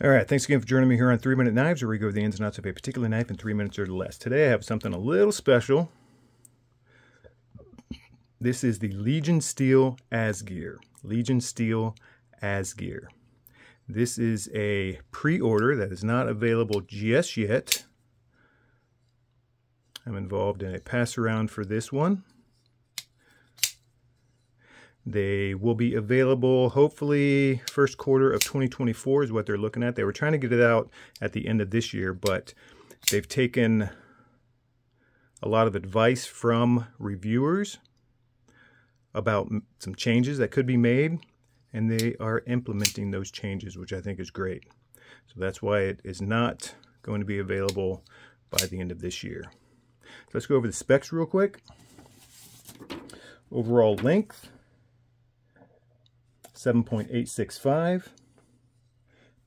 All right, thanks again for joining me here on 3-Minute Knives, where we go over the ins and outs of a particular knife in 3 minutes or less. Today I have something a little special. This is the Legion STEEL ASGEIR. Legion STEEL ASGEIR. This is a pre-order that is not available just yet. I'm involved in a pass-around for this one. They will be available hopefully first quarter of 2024 is what they're looking at. They were trying to get it out at the end of this year, but they've taken a lot of advice from reviewers about some changes that could be made, and they are implementing those changes, which I think is great. So that's why it is not going to be available by the end of this year. So let's go over the specs real quick. Overall length, 7.865,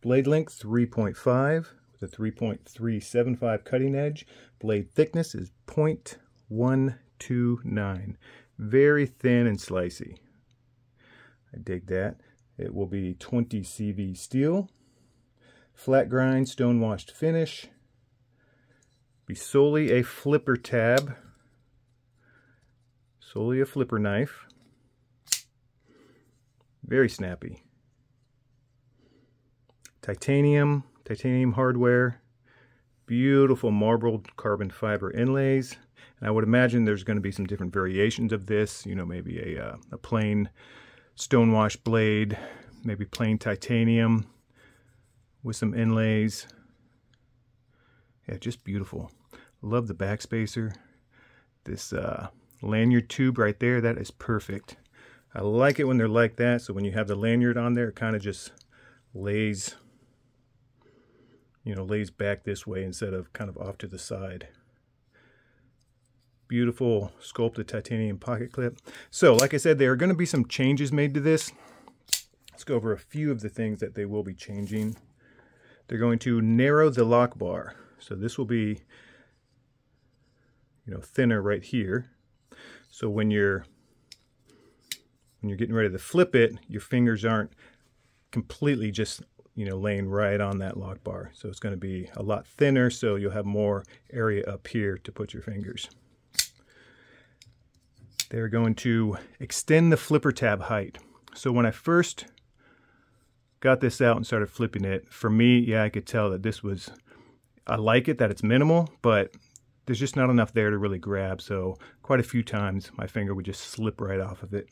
blade length 3.5 with a 3.375 cutting edge. Blade thickness is 0.129, very thin and slicey. I dig that. It will be 20 CV steel, flat grind, stone washed finish. Be solely a flipper tab, solely a flipper knife. Very snappy. Titanium hardware, beautiful marbled carbon fiber inlays. And I would imagine there's going to be some different variations of this, you know, maybe a plain stonewash blade, maybe plain titanium with some inlays. Yeah, just beautiful. Love the backspacer. This lanyard tube right there, that is perfect. I like it when they're like that, so when you have the lanyard on there, it kind of just lays, you know, lays back this way instead of kind of off to the side. Beautiful sculpted titanium pocket clip. So, like I said, there are going to be some changes made to this. Let's go over a few of the things that they will be changing. They're going to narrow the lock bar. So this will be, you know, thinner right here. So when you're getting ready to flip it, your fingers aren't completely just, you know, laying right on that lock bar. So it's going to be a lot thinner, so you'll have more area up here to put your fingers. They're going to extend the flipper tab height. So when I first got this out and started flipping it, for me, yeah, I could tell that this was, I like it that it's minimal, but there's just not enough there to really grab. So quite a few times my finger would just slip right off of it.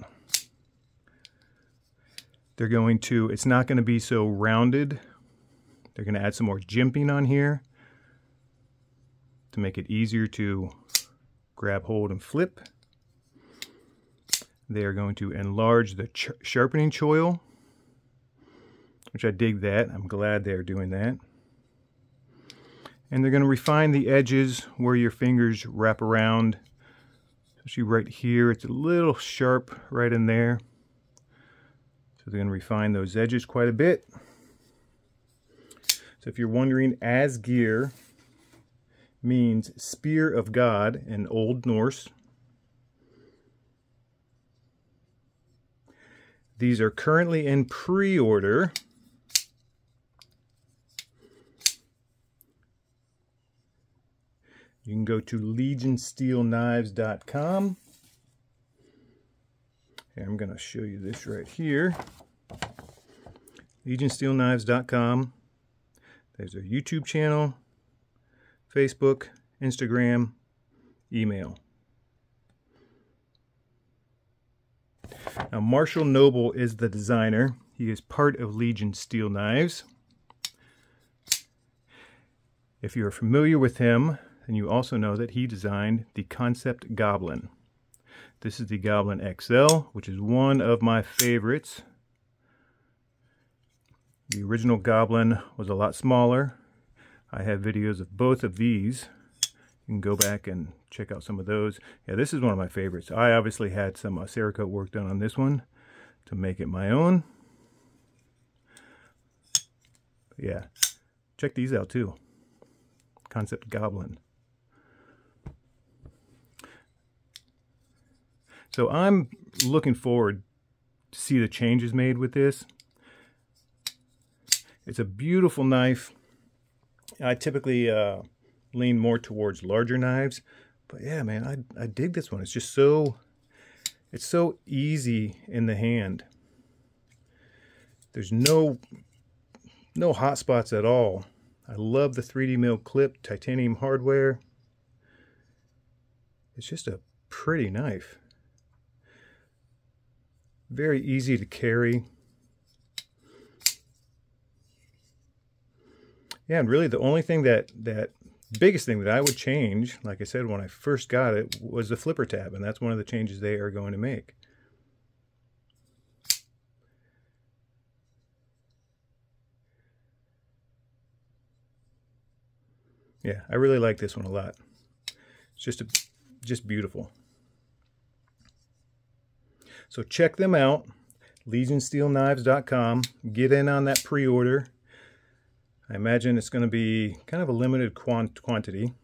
They're going to, it's not going to be so rounded. They're going to add some more jimping on here to make it easier to grab, hold, and flip. They are going to enlarge the sharpening choil, which I dig that. I'm glad they're doing that. And they're going to refine the edges where your fingers wrap around. Especially right here, it's a little sharp right in there. So they're going to refine those edges quite a bit. So if you're wondering, Asgir means spear of God in Old Norse. These are currently in pre-order. You can go to legionsteelknives.com. And I'm going to show you this right here. legionsteelknives.com. There's their YouTube channel, Facebook, Instagram, email. Now, Marshall Noble is the designer. He is part of Legion Steel Knives. If you're familiar with him, then you also know that he designed the Kansept Goblin. This is the Goblin XL, which is one of my favorites. The original Goblin was a lot smaller. I have videos of both of these. You can go back and check out some of those. Yeah, this is one of my favorites. I obviously had some Cerakote work done on this one to make it my own. But yeah, check these out too. Kansept Goblin. So I'm looking forward to see the changes made with this. It's a beautiful knife. I typically lean more towards larger knives, but yeah, man, I dig this one. It's just it's so easy in the hand. There's no hot spots at all. I love the 3D mill clip, titanium hardware. It's just a pretty knife. Very easy to carry. Yeah, and really the only thing biggest thing that I would change, like I said when I first got it, was the flipper tab, and that's one of the changes they are going to make. Yeah, I really like this one a lot. It's just beautiful. So check them out, LegionSteelKnives.com. Get in on that pre-order. I imagine it's going to be kind of a limited quantity.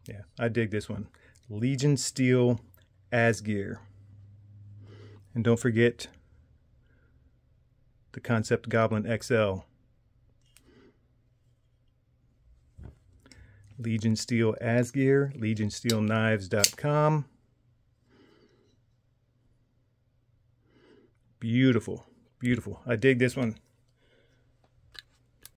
Yeah, I dig this one. Legion Steel Asgeier. And don't forget the Kansept Goblin XL. Legion Steel Asgeier, LegionSteelKnives.com. Beautiful, beautiful. I dig this one.